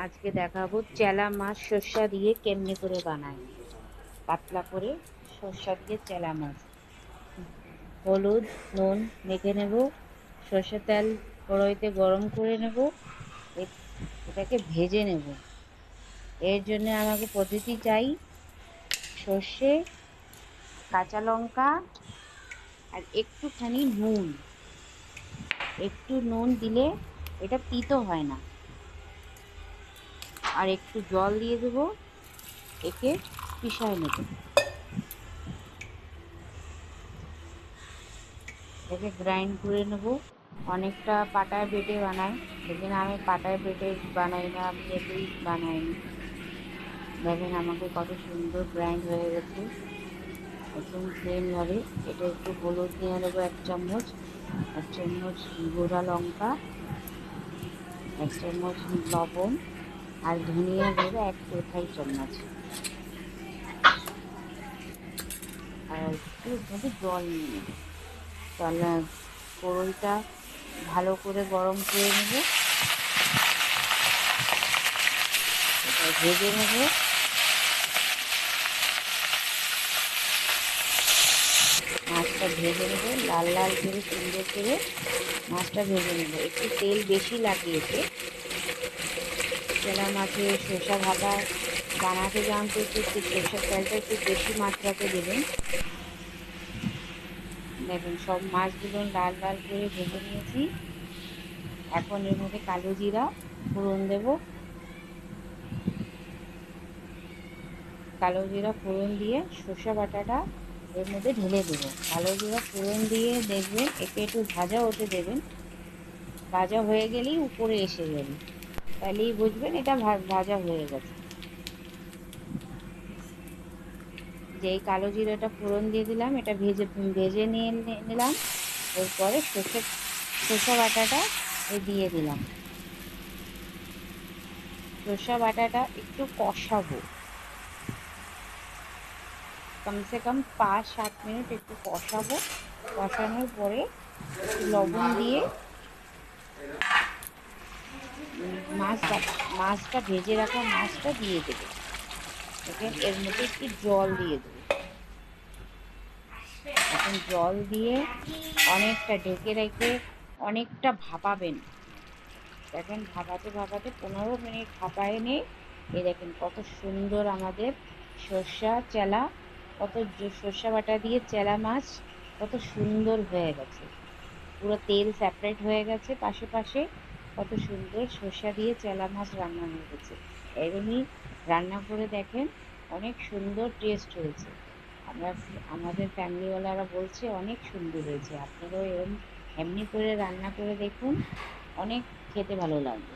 আজকে দেখাবো চেলা মাছ সর্ষা দিয়ে কেমনি করে বানায়। পাতলা করে সর্ষা দিয়ে চেলা মাছ। হলুদ নুন মেখে নেব, সর্ষের তেল কড়াইতে গরম করে নেব, এটাকে ভেজে নেব। এর জন্য আমাকে পদ্ধতি চাই সর্ষে, কাঁচা লঙ্কা আর একটুখানি নুন। একটু নুন দিলে এটা তিতো হয় না। আর একটু জল দিয়ে দেবো, একে পিষায় নেব। একে গ্রাইন্ড করে নেব। অনেকটা পাটায় বেটে বানায়, লেকিন আমি পাটায় বেটে বানাই না, আমি এতেই বানাই। দেখেন আমাকে কত সুন্দর গ্রাইন্ড হয়ে গেছে, একদম প্লেন ভাবে। এটা একটু হলুদ নিয়ে নেবো, 1 চামচ, 1 চামচ গোড়া লঙ্কা, 1 চামচ লবণ, আর ধনিয়া গুঁড়ো 1/4 চামচ, আর একটু মধ্যে জল নিয়ে নেবো। তাহলে কড়াইটা ভালো করে গরম করে নেব, এটা ভেজে নেব। মাছটা ভেজে নেব লাল লাল করে, সুন্দর করে মাছটা ভেজে নেব। একটু তেল বেশি লাগিয়েছে। চেলা মাছে সর্ষা ভাজা বানাতে জানতে একটু সর্ষের তেলটা একটু বেশি মাত্রাতে দেবেন। দেখেন সব মাছগুলো লাল লাল করে ভেজে নিয়েছি। এখন এর মধ্যে কালো জিরা ফোড়ন দেব। কালো জিরা ফোড়ন দিয়ে সর্ষে বাটাটা এর মধ্যে ঢেলে দেবো। কালো জিরা ফোড়ন দিয়ে দেখবেন একে একটু ভাজা হতে দেবেন। ভাজা হয়ে গেলেই উপরে এসে যাবে, তাহলেই বুঝবেন এটা ভাজা হয়ে গেছে। যে এই কালো জিরাটা ফোড়ন দিয়ে দিলাম, এটা ভেজে ভেজে নিয়ে নিলাম। এরপরে সর্ষে বাটাটা দিয়ে দিলাম। সর্ষে বাটাটা একটু কষাবো, কমসে কম 5-7 মিনিট একটু কষাবো। কষানোর পরে লবণ দিয়ে মাছটা ভেজে রাখা মাছটা দিয়ে দেবো। দেখেন এর মধ্যে একটু জল দিয়ে দেবো। এখন জল দিয়ে অনেকটা ঢেকে রেখে অনেকটা ভাপাবেন। দেখেন ভাপাতে ভাপাতে 15 মিনিট ভাপায় নিয়ে এই দেখেন কত সুন্দর আমাদের সর্ষা চেলা, কত সর্ষা বাটা দিয়ে চেলা মাছ কত সুন্দর হয়ে গেছে। পুরো তেল সেপারেট হয়ে গেছে পাশে পাশে। কত সুন্দর সর্ষা দিয়ে চেলা মাছ রান্না হয়ে গেছে। এরমই রান্না করে দেখেন, অনেক সুন্দর টেস্ট হয়েছে। আমাদের ফ্যামিলিওয়ালারা বলছে অনেক সুন্দর হয়েছে। আপনারাও এমনি করে রান্না করে দেখুন, অনেক খেতে ভালো লাগবে।